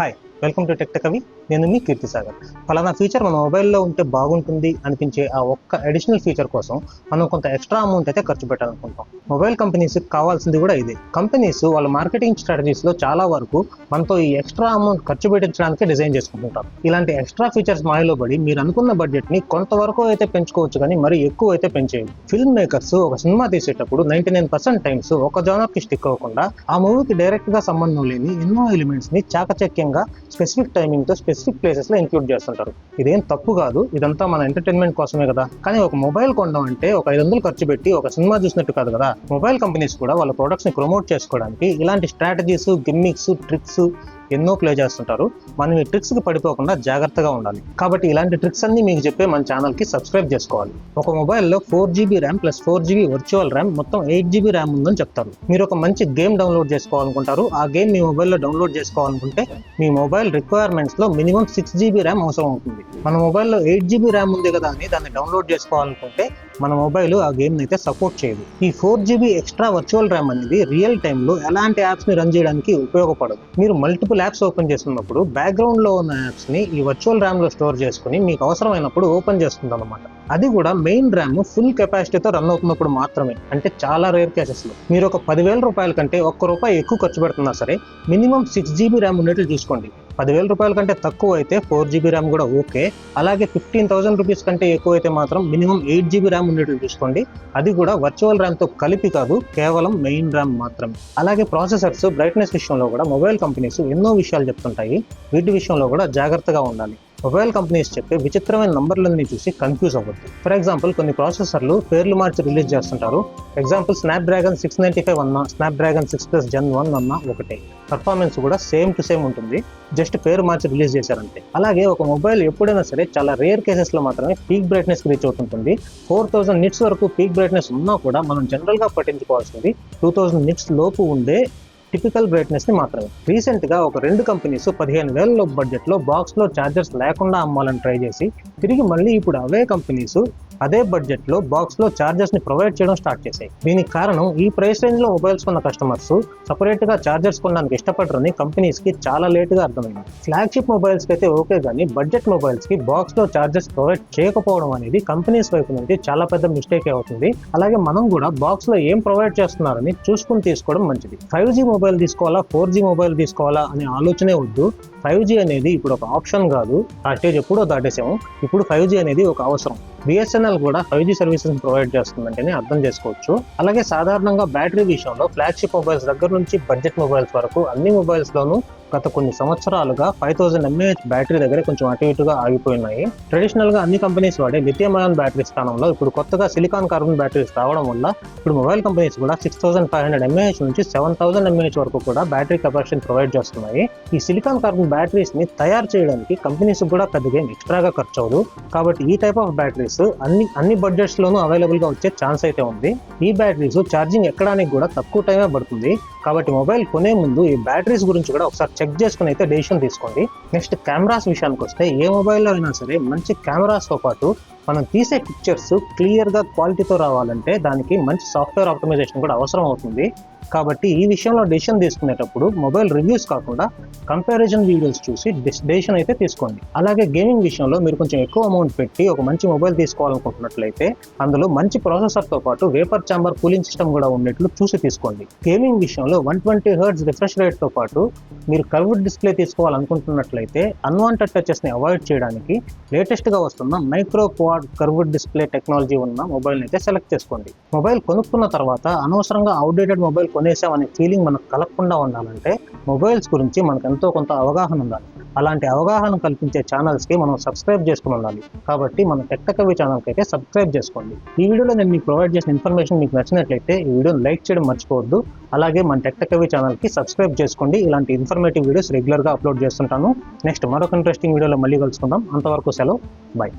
Hi, welcome to tech కవి. నేను మీ కీర్తి సాగర్. ఫలానా ఫీచర్ మన మొబైల్లో ఉంటే బాగుంటుంది అనిపించే ఆ ఒక్క అడిషనల్ ఫీచర్ కోసం మనం కొంత ఎక్స్ట్రా అమౌంట్ అయితే ఖర్చు పెట్టాలనుకుంటాం. మొబైల్ కంపెనీస్కి కావాల్సింది కూడా ఇదే. కంపెనీస్ వాళ్ళ మార్కెటింగ్ స్ట్రాటజీస్లో చాలా వరకు మనతో ఈ ఎక్స్ట్రా అమౌంట్ ఖర్చు పెట్టించడానికి డిజైన్ చేసుకుంటుంటారు. ఇలాంటి ఎక్స్ట్రా ఫీచర్స్ మాయలో పడి మీరు అనుకున్న బడ్జెట్ని కొంతవరకు అయితే పెంచుకోవచ్చు, కానీ మరి ఎక్కువ అయితే పెంచేయండి. ఫిల్మ్ మేకర్స్ ఒక సినిమా తీసేటప్పుడు 99% టైమ్స్ ఒక జానర్కి స్టిక్ అవ్వకుండా ఆ మూవీకి డైరెక్ట్గా సంబంధం లేని ఎన్నో ఎలిమెంట్స్ని చాకచక్యంగా స్పెసిఫిక్ టైమింగ్ తో స్పెసిఫిక్ ప్లేసెస్ లో ఇంక్లూడ్ చేస్తుంటారు. ఇదేం తప్పు కాదు, ఇదంతా మన ఎంటర్టైన్మెంట్ కోసమే కదా. కానీ ఒక మొబైల్ కొనడం అంటే ఒక 500 ఖర్చు పెట్టి ఒక సినిమా చూసినట్టు కాదు కదా. మొబైల్ కంపెనీస్ కూడా వాళ్ళ ప్రొడక్ట్స్ ని ప్రమోట్ చేసుకోవడానికి ఇలాంటి స్ట్రాటజీస్, గిమ్మిక్స్, ట్రిక్స్ ఎన్నో ప్లే చేస్తుంటారు. మనం ఈ ట్రిక్స్ కి పడిపోకుండా జాగ్రత్తగా ఉండాలి. కాబట్టి ఇలాంటి ట్రిక్స్ అన్ని మీకు చెప్పే మన ఛానల్ కి సబ్స్క్రైబ్ చేసుకోవాలి. ఒక మొబైల్లో 4GB RAM plus 4GB virtual RAM మొత్తం 8GB ర్యామ్ ఉందని చెప్తారు. మీరు ఒక మంచి గేమ్ డౌన్లోడ్ చేసుకోవాలనుకుంటారు. ఆ గేమ్ మీ మొబైల్లో డౌన్లోడ్ చేసుకోవాలనుకుంటే మీ మొబైల్ రిక్వైర్మెంట్స్ లో మినిమం 6GB ర్యామ్ అవసరం అవుతుంది. మన మొబైల్లో 8GB ర్యామ్ ఉంది కదా అని దాన్ని డౌన్లోడ్ చేసుకోవాలనుకుంటే మన మొబైల్ ఆ గేమ్ అయితే సపోర్ట్ చేయదు. ఈ 4GB ఎక్స్ట్రా వర్చువల్ ర్యామ్ అనేది రియల్ టైంలో ఎలాంటి యాప్స్ ని రన్ చేయడానికి ఉపయోగపడదు. మీరు మల్టిపుల్ యాప్స్ ఓపెన్ చేస్తున్నప్పుడు బ్యాక్గ్రౌండ్ లో ఉన్న యాప్స్ ని ఈ వర్చువల్ ర్యామ్ లో స్టోర్ చేసుకుని మీకు అవసరమైనప్పుడు ఓపెన్ చేస్తుంది అనమాట. అది కూడా మెయిన్ ర్యామ్ ఫుల్ కెపాసిటీతో రన్ అవుతున్నప్పుడు మాత్రమే. అంటే చాలా రేర్ కేసెస్ లో మీరు ఒక 10,000 రూపాయల కంటే ₹1 ఎక్కువ ఖర్చు పెడుతున్నా సరే మినిమం 6GB ర్యామ్ ఉండేట్లు చూసుకోండి. 10,000 రూపాయల కంటే తక్కువ అయితే 4GB ర్యామ్ కూడా ఓకే. అలాగే 15,000 రూపీస్ కంటే ఎక్కువ అయితే మాత్రం మినిమం 8GB ర్యామ్ ఉండేట్లు చూసుకోండి. అది కూడా వర్చువల్ ర్యామ్ తో కలిపి కాదు, కేవలం మెయిన్ ర్యామ్ మాత్రమే. అలాగే ప్రాసెసర్స్, బ్రైట్నెస్ విషయంలో కూడా మొబైల్ కంపెనీస్ ఎన్నో విషయాలు చెప్తుంటాయి. వీటి విషయంలో కూడా జాగ్రత్తగా ఉండాలి. మొబైల్ కంపెనీస్ చెప్పే విచిత్రమైన నంబర్లన్నీ చూసి కన్ఫ్యూజ్ అవ్వద్దు. ఫర్ ఎగ్జాంపుల్, కొన్ని ప్రాసెసర్లు పేర్లు మార్చి రిలీజ్ చేస్తుంటారు. ఎగ్జాంపుల్, స్నాప్డ్రాగన్ 695 అన్నా, స్నాప్డ్రాగన్ 6+ Gen 1 అన్నా ఒకటే. పర్ఫార్మెన్స్ కూడా సేమ్ టు సేమ్ ఉంటుంది, జస్ట్ పేరు మార్చి రిలీజ్ చేశారంటే. అలాగే ఒక మొబైల్ ఎప్పుడైనా సరే చాలా రేర్ కేసెస్ లో మాత్రమే పీక్ బ్రైట్నెస్ రీచ్ అవుతుంటుంది. 4000 నిట్స్ వరకు పీక్ బ్రైట్నెస్ ఉన్నా కూడా మనం జనరల్ గా పట్టించుకోవాల్సింది 2000 నిట్స్ లోపు ఉండే టిపికల్ బ్రైట్నెస్ ని మాత్రమే. రీసెంట్ గా ఒక 2 కంపెనీస్ 15,000 బడ్జెట్ లో బాక్స్ లో చార్జర్స్ లేకుండా అమ్మాలని ట్రై చేసి తిరిగి మళ్ళీ ఇప్పుడు అవే కంపెనీస్ అదే బడ్జెట్ లో బాక్స్ లో చార్జర్స్ ని ప్రొవైడ్ చేయడం స్టార్ట్ చేశాయి. దీనికి కారణం ఈ ప్రైస్ రేంజ్ లో మొబైల్స్ కొన్న కస్టమర్స్ సపరేట్ గా చార్జర్స్ కొనడానికి ఇష్టపడరని కంపెనీస్ కి చాలా లేట్ గా అర్థమైంది. ఫ్లాగ్షిప్ మొబైల్స్ కి అయితే ఓకే, కానీ బడ్జెట్ మొబైల్స్ కి బాక్స్ లో చార్జర్స్ ప్రొవైడ్ చేయకపోవడం అనేది కంపెనీస్ వైపు నుంచి చాలా పెద్ద మిస్టేక్ అవుతుంది. అలాగే మనం కూడా బాక్స్ లో ఏం ప్రొవైడ్ చేస్తున్నారని చూసుకుని తీసుకోవడం మంచిది. 5G మొబైల్ తీసుకోవాలా, 4G మొబైల్ తీసుకోవాలా అనే ఆలోచనే వద్దు. 5G అనేది ఇప్పుడు ఒక ఆప్షన్ కాదు, ఆ స్టేజ్ ఎప్పుడో దాటేసాము. ఇప్పుడు 5G అనేది ఒక అవసరం. BSNL కూడా 5G సర్వీసెస్ ప్రొవైడ్ చేస్తుందంటేనే అర్థం చేసుకోవచ్చు. అలాగే సాధారణంగా బ్యాటరీ విషయంలో ఫ్లాగ్షిప్ మొబైల్స్ దగ్గర నుంచి బడ్జెట్ మొబైల్స్ వరకు అన్ని మొబైల్స్ లోనూ గత కొన్ని సంవత్సరాలుగా 5000 mAh బ్యాటరీ దగ్గర కొంచెం అటు ఇటుగా ఆగిపోయినాయి. ట్రెడిషనల్ గా అన్ని కంపెనీస్ వాడే లిథియం అయాన్ బ్యాటరీ స్థానంలో ఇప్పుడు కొత్తగా సిలికాన్ కార్బన్ బ్యాటరీస్ రావడం వల్ల ఇప్పుడు మొబైల్ కంపెనీస్ కూడా 6500 mAh నుంచి 7000 mAh వరకు కూడా బ్యాటరీ కెపాసిటీని ప్రొవైడ్ చేస్తున్నాయి. ఈ సిలికాన్ కార్బన్ బ్యాటరీస్ ని తయారు చేయడానికి కంపెనీస్ కూడా పెద్దగా ఎక్స్ట్రాగా ఖర్చు అవ్వదు. కాబట్టి ఈ టైప్ ఆఫ్ బ్యాటరీస్ అన్ని బడ్జెట్స్ లోనూ అవైలబుల్ గా వచ్చే ఛాన్స్ అయితే ఉంది. ఈ బ్యాటరీస్ ఛార్జింగ్ ఎక్కడానికి కూడా తక్కువ టైమే పడుతుంది. కాబట్టి మొబైల్ కొనే ముందు ఈ బ్యాటరీస్ గురించి కూడా ఒకసారి చెక్ చేసుకుని అయితే డెసిషన్ తీసుకోండి. నెక్స్ట్, కెమెరాస్ విషయానికి వస్తే ఏ మొబైల్లో అయినా సరే మంచి కెమెరాస్ తో పాటు మనం తీసే పిక్చర్స్ క్లియర్ గా క్వాలిటీతో రావాలంటే దానికి మంచి సాఫ్ట్వేర్ ఆప్టిమైజేషన్ కూడా అవసరం అవుతుంది. కాబట్టి ఈ విషయంలో డెసిషన్ తీసుకునేటప్పుడు మొబైల్ రివ్యూస్ కాకుండా కంపారిజన్ వీడియోస్ చూసి డెసిషన్ అయితే తీసుకోండి. అలాగే గేమింగ్ విషయంలో మీరు కొంచెం ఎక్కువ అమౌంట్ పెట్టి ఒక మంచి మొబైల్ తీసుకోవాలనుకుంటున్నట్లయితే అందులో మంచి ప్రాసెసర్ తో పాటు వేపర్ ఛాంబర్ కూలింగ్ సిస్టమ్ కూడా ఉన్నట్లు చూసి తీసుకోండి. గేమింగ్ విషయంలో 120Hz రిఫ్రెష్ రేట్ తో పాటు మీరు కర్వ్డ్ డిస్ప్లే తీసుకోవాలనుకుంటున్నట్లయితే అన్వాంటెడ్ టచెస్ ని అవాయిడ్ చేయడానికి లేటెస్ట్ గా వస్తున్న micro quad curved display technology ఉన్న మొబైల్ అయితే సెలెక్ట్ చేసుకోండి. మొబైల్ కొనుక్కున్న తర్వాత అనవసరంగా అవుట్డేటెడ్ మొబైల్ కొనేసామనే ఫీలింగ్ మనకు కలగకుండా ఉండాలంటే మొబైల్స్ గురించి మనకు ఎంతో కొంత అవగాహన ఉండాలి. అలాంటి అవగాహన కల్పించే ఛానల్స్ కి మనం సబ్స్క్రైబ్ చేసుకుని ఉండాలి. కాబట్టి మన టెక్ కవి ఛానల్కి అయితే సబ్స్క్రైబ్ చేసుకోండి. ఈ వీడియోలో నేను మీకు ప్రొవైడ్ చేసిన ఇన్ఫర్మేషన్ మీకు నచ్చినట్లయితే ఈ వీడియోని లైక్ చేయడం మర్చిపోవద్దు. అలాగే మన టెక్ కవి ఛానల్కి సబ్స్క్రైబ్ చేసుకోండి. ఇలాంటి ఇన్ఫర్మేటివ్ వీడియోస్ రెగ్యులర్ గా అప్లోడ్ చేస్తుంటాను. నెక్స్ట్ మరొక ఇంట్రెస్టింగ్ వీడియోలో మళ్ళీ కలుసుకుందాం. అంతవరకు సెలవు, బాయ్.